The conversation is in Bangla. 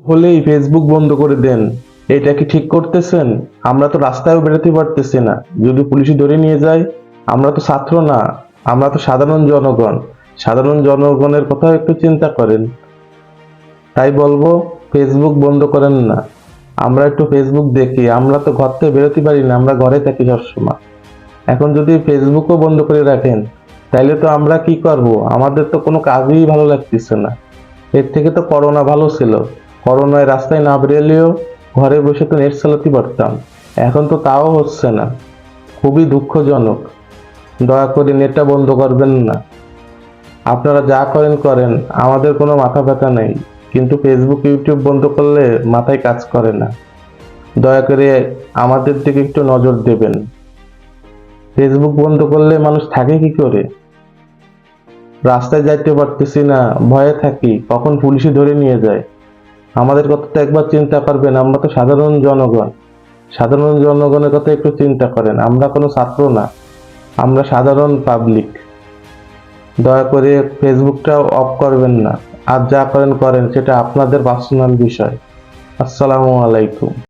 হলেই ফেসবুক বন্ধ করে দেন। এটা কি ঠিক করতেছেন? আমরা তো রাস্তায়ও বেরোতে পারতেছি না, যদি পুলিশ ধরে নিয়ে যায়। আমরা তো ছাত্র না, আমরা তো সাধারণ জনগণ। সাধারণ জনগণের কথাও একটু চিন্তা করেন। তাই বলবো, ফেসবুক বন্ধ করেন না। আমরা একটু ফেসবুক দেখি, আমরা তো ঘর থেকে বেরোতে পারি না, আমরা ঘরে থাকি সবসময়। এখন যদি ফেসবুকও বন্ধ করে রাখেন, তাইলে তো আমরা কি করব? আমাদের তো কোনো কাজই ভালো লাগতেছে না। এর থেকে তো করোনা ভালো ছিল। করোনায় রাস্তায় না বেরোলেও ঘরে বসে তো নেট চালাতে পারতাম। এখন তো তাও হচ্ছে না। খুবই দুঃখজনক। দয়া করে নেটটা বন্ধ করবেন না। আপনারা যা করেন করেন, আমাদের কোনো মাথা ব্যথা নেই। কিন্তু ফেসবুক ইউটিউব বন্ধ করলে মাথায় কাজ করে না। দয়া করে আমাদের দিকে একটু নজর দেবেন। ফেসবুক বন্ধ করলে মানুষ থাকে কি করে? রাস্তায় যাইতে পারতেছি না, ভয়ে থাকি কখন পুলিশে ধরে নিয়ে যায়। আমাদের কথা তো একবার চিন্তা করবেন, আমরা তো সাধারণ জনগণ। সাধারণ জনগণের কথা একটু চিন্তা করেন, আমরা কোনো ছাত্র না, আমরা সাধারণ পাবলিক। দয়া করে ফেসবুকটা অফ করবেন না। আর যা করেন করেন, সেটা আপনাদের পার্সোনাল বিষয়। আসসালামু আলাইকুম।